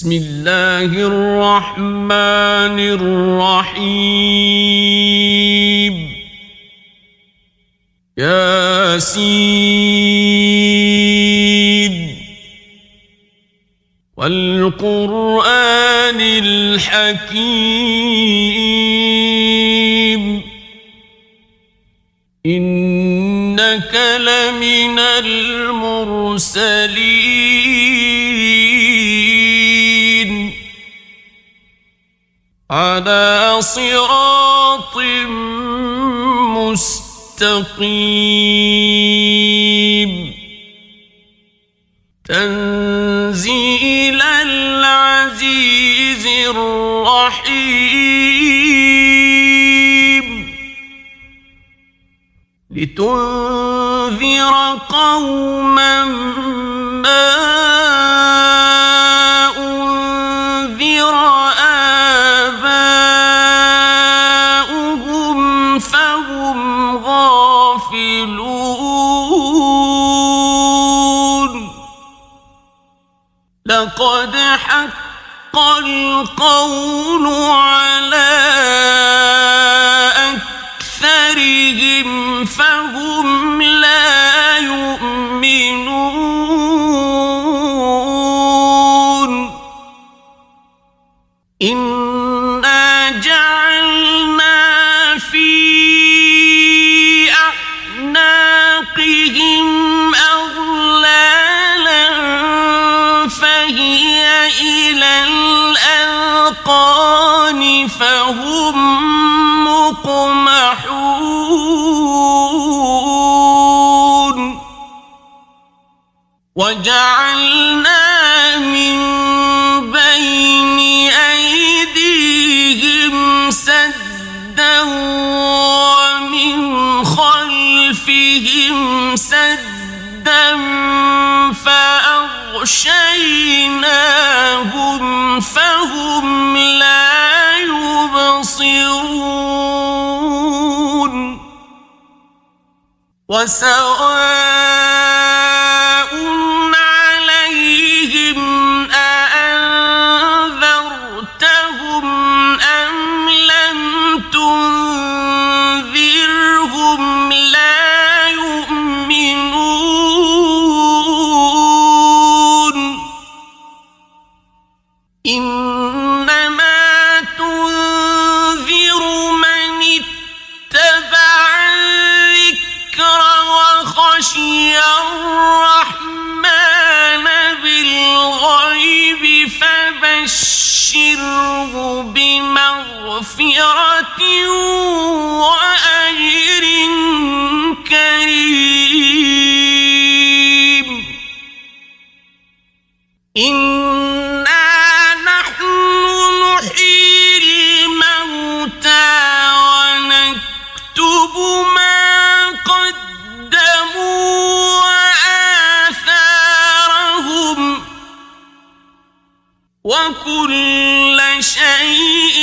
بسم الله الرحمن الرحيم ياسين والقرآن الحكيم إنك لمن المرسلين على صراط مستقيم تنزيل العزيز الرحيم لتنذر قوما ما أنذر آباؤهم فهم غافلون لقد حق القول على أكثرهم فهم لا يؤمنون إنا جعلنا في أعناقهم أغلالا فهي إلى الأذقان فهم مقمحون وجعلنا من بين أيديهم سدا ومن خلفهم سدا فأغشيناهم فهم لا يبصرون وسواء عليهم أأنذرتهم أم لم تنذرهم لا يؤمنون إنما تنذر من اتبع الذكر وخشي الرحمن بالغيب فبشره بمغفرة وأجر كريم إنا نحن نحيي الموتى ونكتب ما قدموا وآثارهم وكل شيء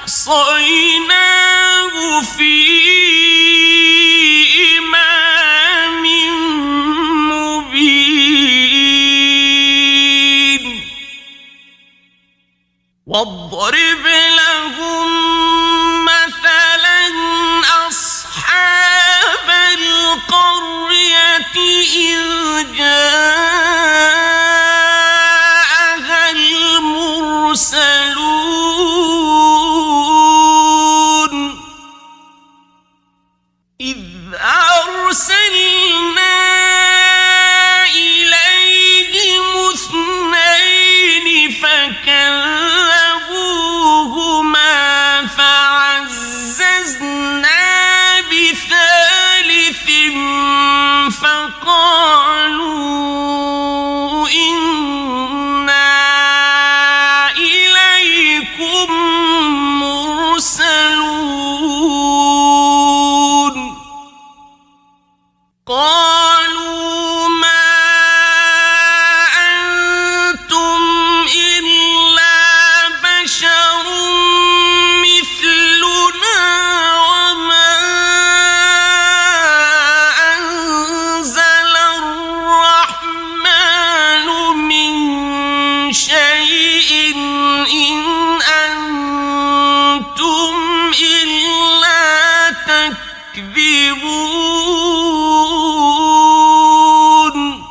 أحصيناه في إمام مبين واضرب لهم مثلا أصحاب القرية إذ جاءها المرسلون إذ أرسلنا إليهم اثنين فكذبوهما فعززنا بثالث فقالوا شيء إن أنتم إلا تكذبون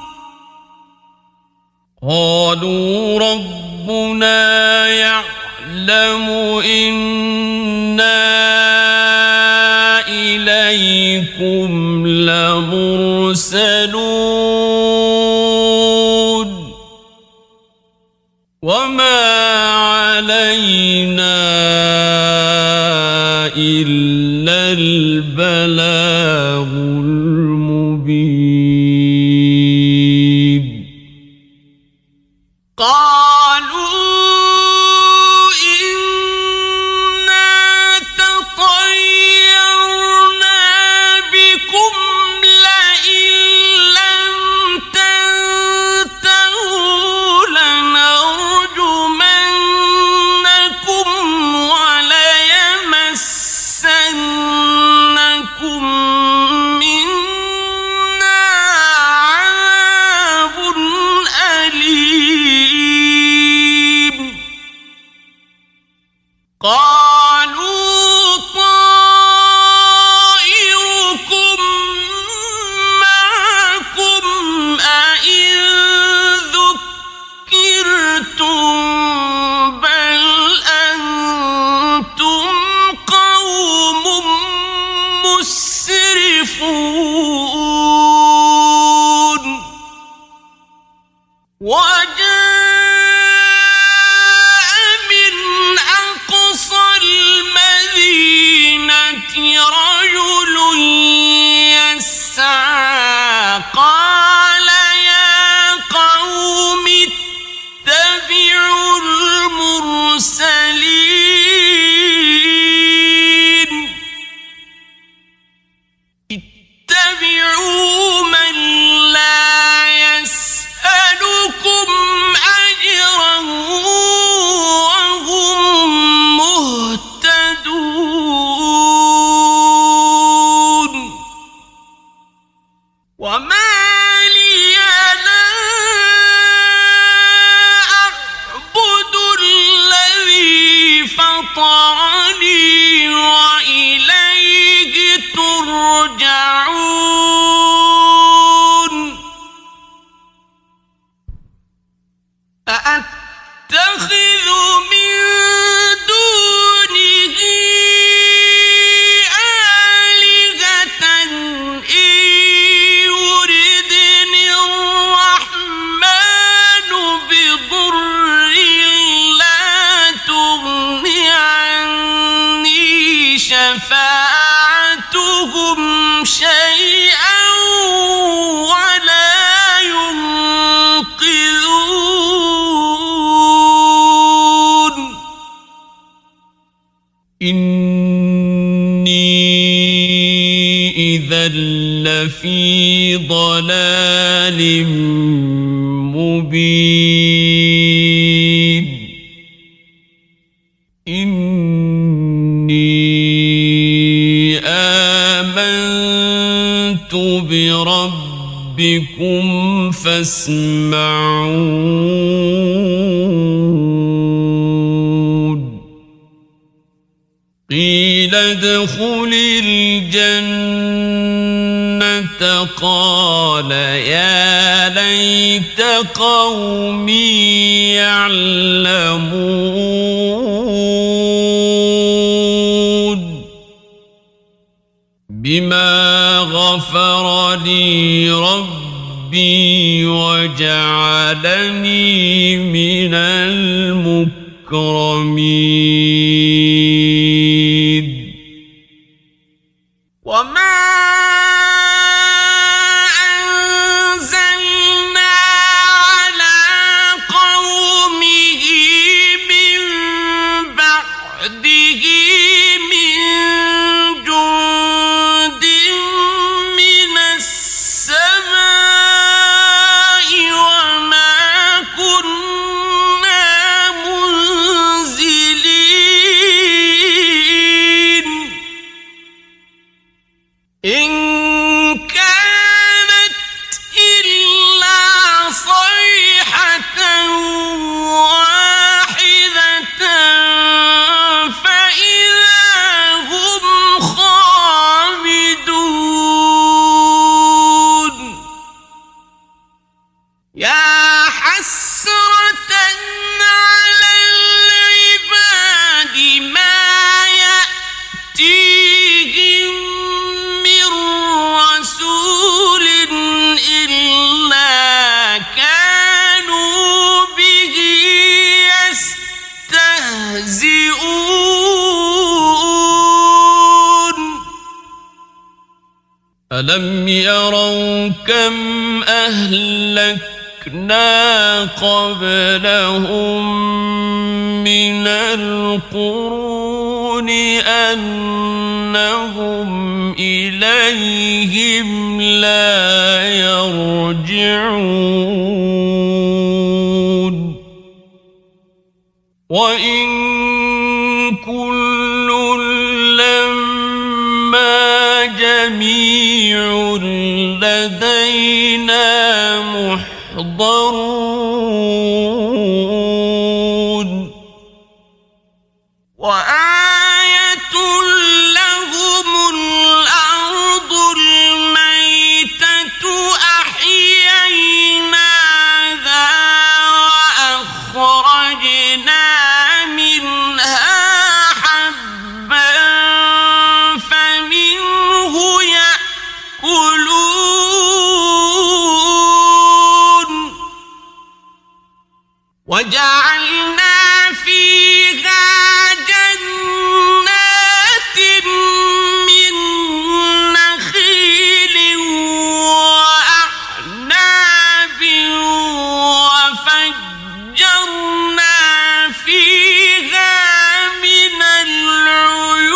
قالوا ربنا يعلم إنا إليكم لمرسلون وما علينا إلا البلاغ المبين قالوا إنا تطيرنا بكم لئن لم تنتهوا لنرجمنكم وليمسنكم منا عذاب أليم قالوا طائركم معكم أئن ذكرتم بل أنتم قوم مسرفون وجاء من أقصى المدينة رجل يسعى قال يا قوم اتبعوا المرسلين اتبعوا من لا يسألكم أجرا وهم مهتدون وما لي لا أعبد الذي فطرني وإليه ترجعون أأتخذ من دونه آلهة إن يردني الرحمن بضر لا تغن عني شفاعتهم شيئا ولا ينقذون إني إذا لفي ضلال مبين إني آمنت بربكم فاسمعون قيل ادخل الجنة قال يا ليت قومي يعلمون بما غفر لي ربي وجعلني من المكرمين وما أنزلنا على قومه من بعده من جند من السماء وما كنا منزلين ألم يروا كم أهلكنا قبلهم من القرون أنهم إليهم لا يرجعون وإن كل لما جميع لدينا محضرون وآية لهم الأرض الميتة أحييناها وأخرجنا منها حبا فمنه يأكلون وجعلنا فيها جنات من نخيل وأعناب وفجرنا فيها من العيون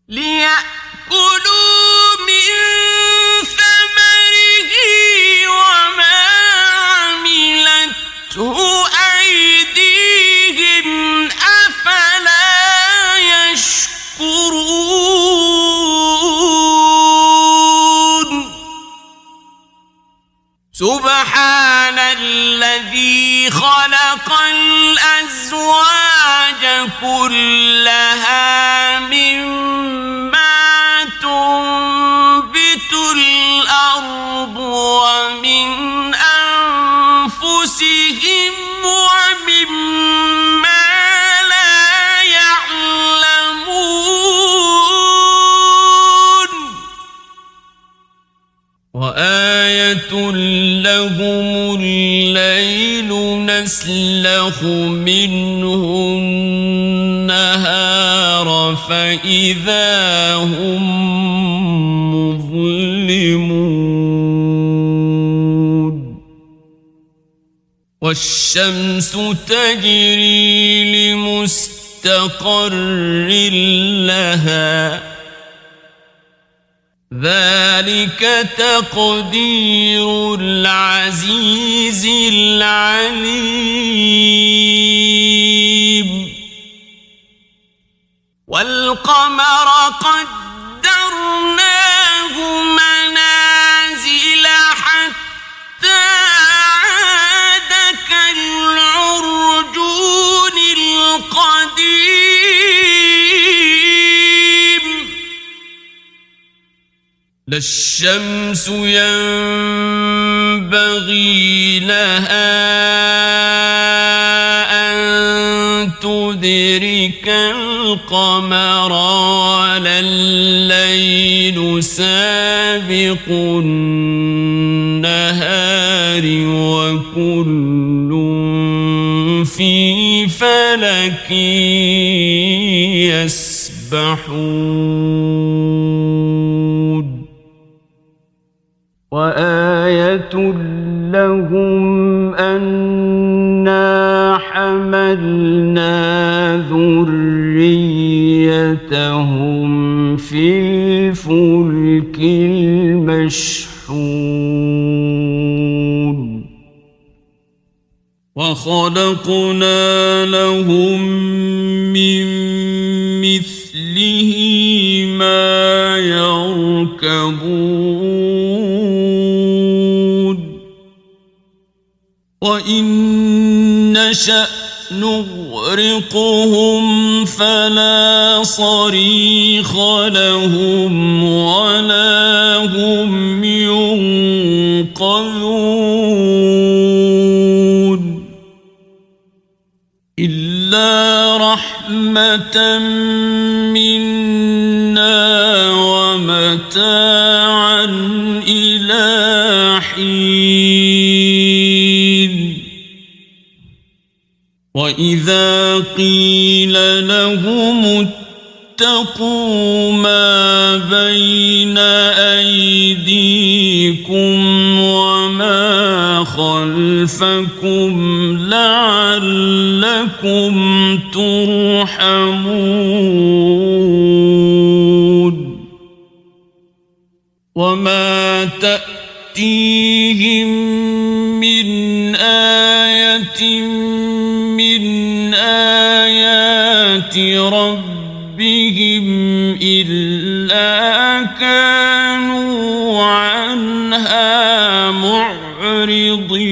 ليأكلوا من ثمره وما عملته أيديهم أفلا يشكرون سبحان الذي خلق الأزواج كلها مما تنبت الأرض ومن أنفسهم ومما لا يعلمون وآية لهم الليل نسلخ منه النهار فإذا هم مظلمون والشمس تجري لمستقر لها ذلك تقدير العزيز العليم والقمر قدرناه منازل حتى عاد كالعرجون القديم لا الشمس ينبغي لها أن تدرك القمر ولا الليل سابق النهار وكل في فلك يسبحون وآية لهم أنا حملنا ذريتهم في الفلك المشحون وخلقنا لهم من مثله ما يركبون وإن نشأ نغرقهم فلا صريخ لهم ولا هم ينقذون إلا رحمة منا ومتاعا إلى حين وإذا قيل لهم واتقوا ما بين أيديكم وما خلفكم لعلكم ترحمون وما تأتيهم من آية من آيات ربهم إلا كانوا عنها معرضين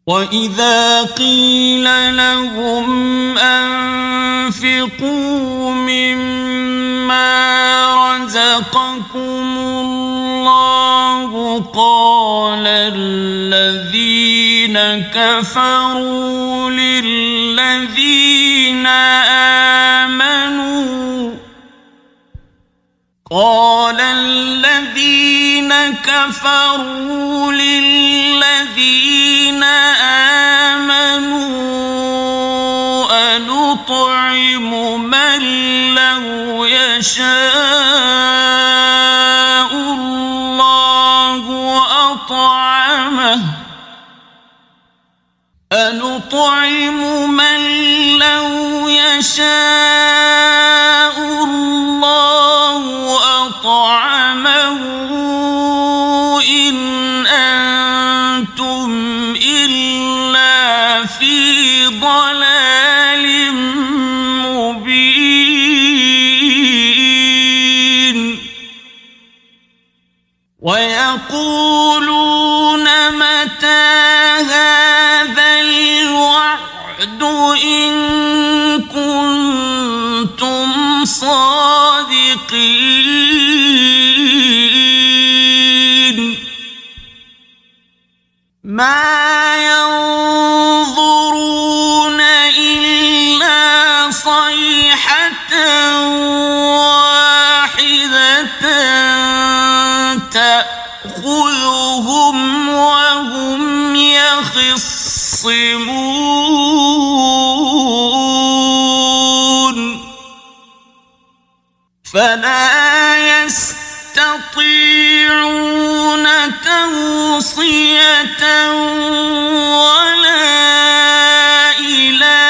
وإذا قيل لهم أنفقوا مما رزقكم الله قال الذين كفروا للذين آمنوا أنطعم من لو يشاء الله أطعمه إن أنتم إلا في ضلال مبين ويقولون متى هذا الوعد إن كنتم صادقين ما ينظرون إلا صيحة واحدة تأخذهم وهم يخصمون فلا يستطيعون توصية ولا إلى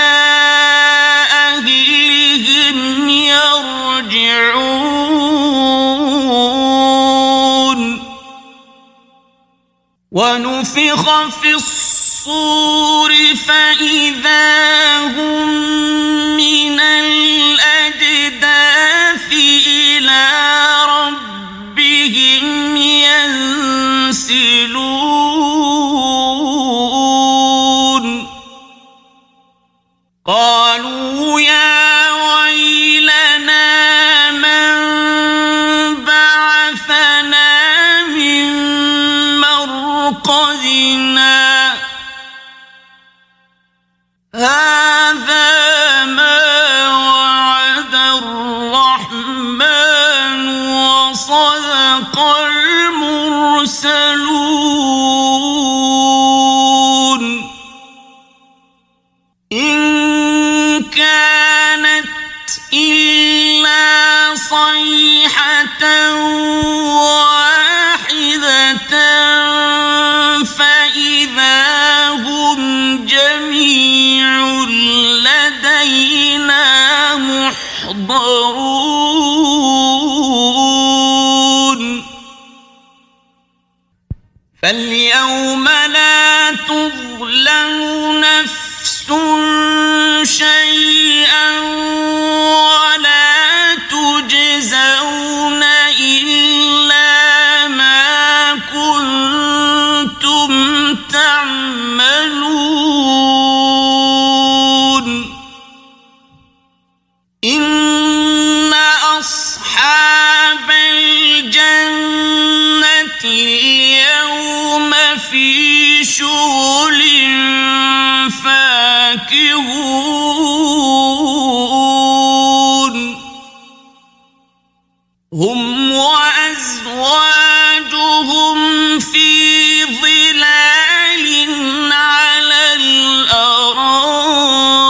أهلهم يرجعون ونفخ في الصور فإذا هم من الأجداث إلى ربهم ينسلون قالوا يا ويلنا من بعثنا من مرقدنا هذا ما وعد الرحمن وصدق المرسلون إن كانت إلا صيحة واحدة فإذا هم جميع لدينا محضرون فاليوم لا تظلم نفس شيئا ولا تجزون إلا ما كنتم تعملون إن أصحاب الجنة اليوم في شغل فاكهون هم وأزواجهم في ظلال على الأرائك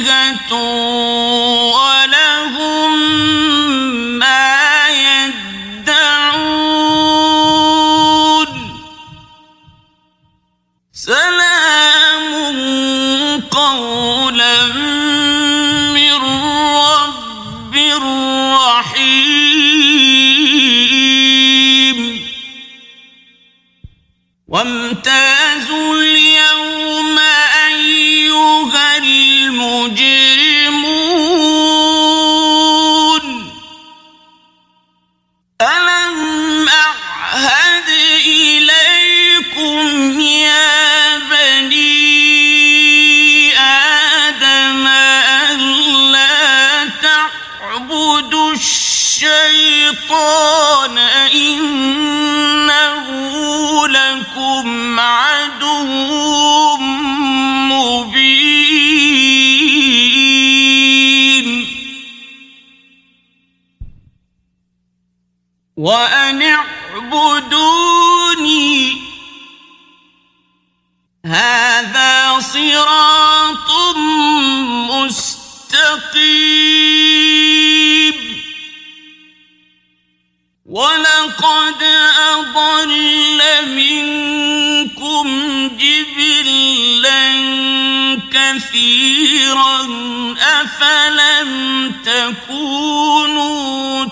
فاكهة ولهم ما يدعون سلام قولا من رب رحيم وامتازوا اليوم أيها المجرمون ألم أعهد إليكم يا بني آدم ألا تعبدوا الشيطان إنه لكم عدو مبين وأن اعبدوني هذا صراط مستقيم ولقد أضل منكم جبلا كثيرا أفلم تكونوا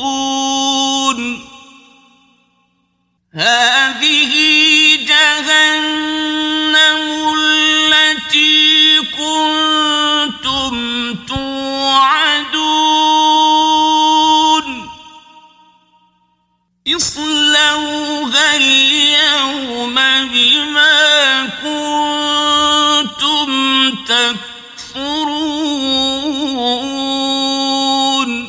تعقلون هذه جهنم التي كنتم توعدون اصلوها اليوم بما كنتم تكفرون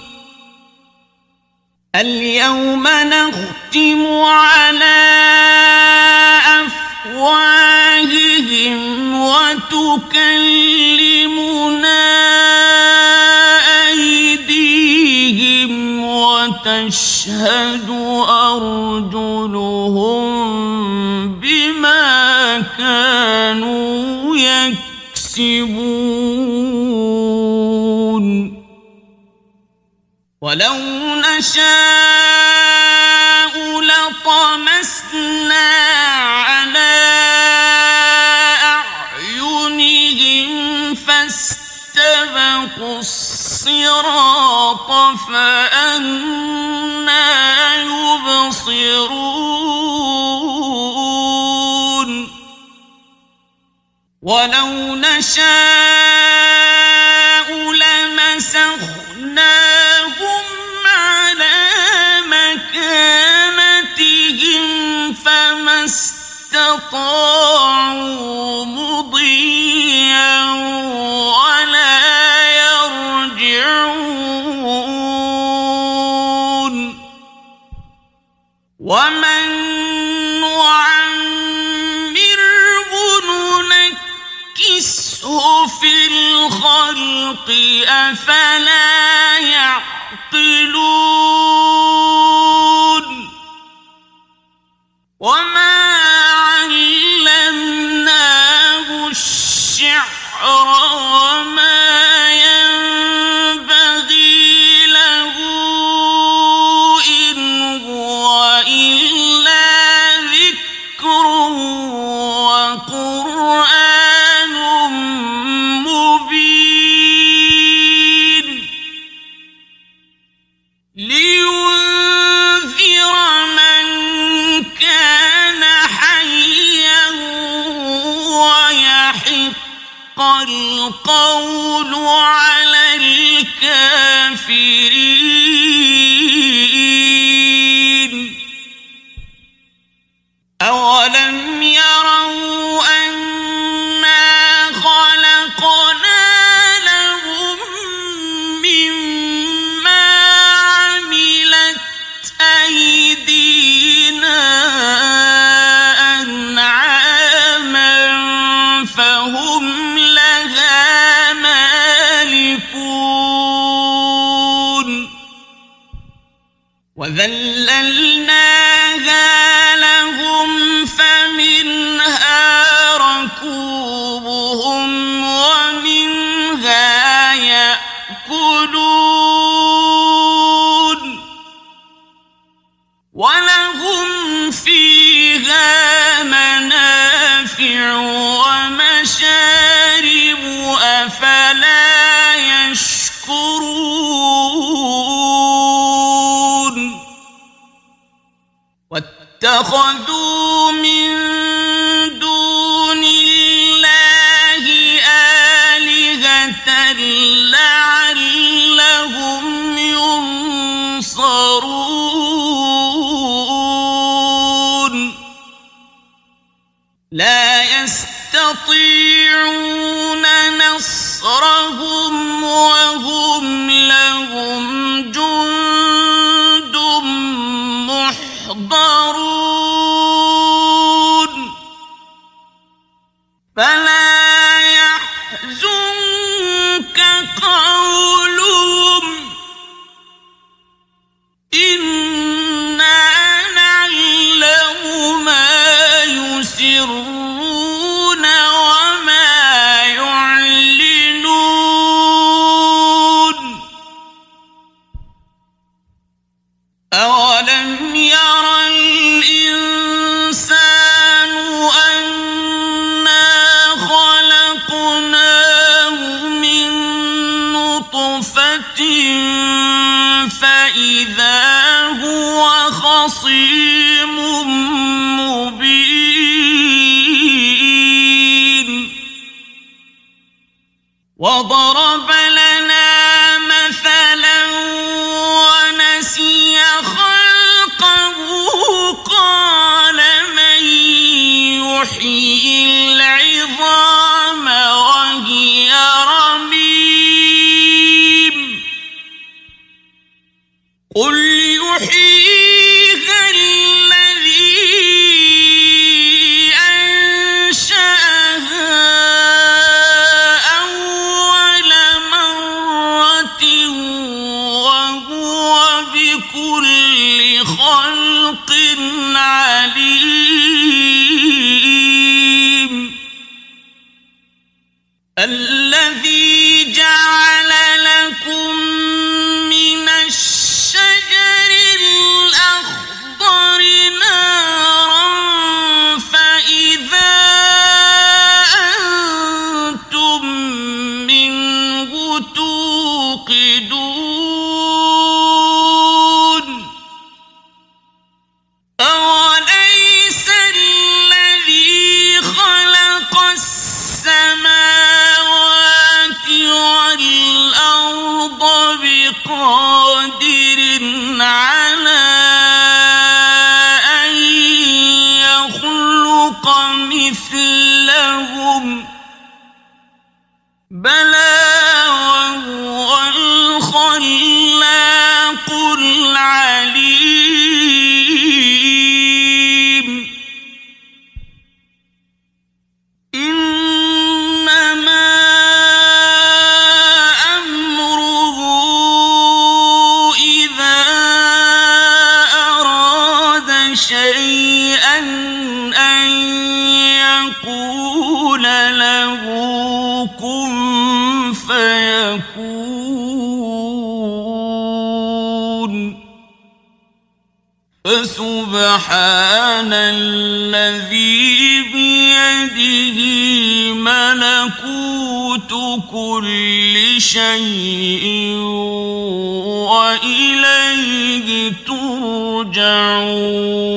اليوم نختم على أفواههم وتكلمنا أيديهم وتشهد أرجلهم بما كانوا يكسبون ولو نشاء لطمسنا على أعينهم فاستبقوا الصراط فأنى يبصرون ولو نشاء لمسخناهم على مكانتهم فما استطاعوا مضيا ولا يرجعون ومن نعمره ننكسه في الخلق أفلا يعقلون وما علمناه الشعر وما ينبغي له إن هو إلا ذكر وقرآن مبين لينذر من كان حيا ويحق القول على الكافرين أولم يروا أنا خلقنا لهم مما عملت أيدينا أنعاما فهم لها مالكون وذللناها لهم فمنها ركوبهم ولهم فيها منافع ومشارب أفلا يشكرون واتخذوا من دون الله آلهة لعلهم ينصرون لا يستطيعون نصرهم وهم لهم جند محضرون فلا يحزنك قولهم إنا نعلم ما يسرون وما يعلنون أولم ير الإنسان أنا خلقناه من نطفة فإذا هو خصيم مبين وضرب لنا مثلا ونسي خلقه قال من يحيي العظام وهي رميم قل يحييها الذي أنشأها أول مرة وهو بكل خلق عليم الذي جعل لكم من الشجر الأخضر نارا فإذا أنتم منه توقدون أوليس الذي خلق السماوات والأرض بقادر على أن يخلق مثلهم بلى وهو الخلاق العليم إنما أمره إذا أراد شيئا أن يقول له كن فيكون فسبحان الذي بيده ملكوت كل شيء وإليه ترجعون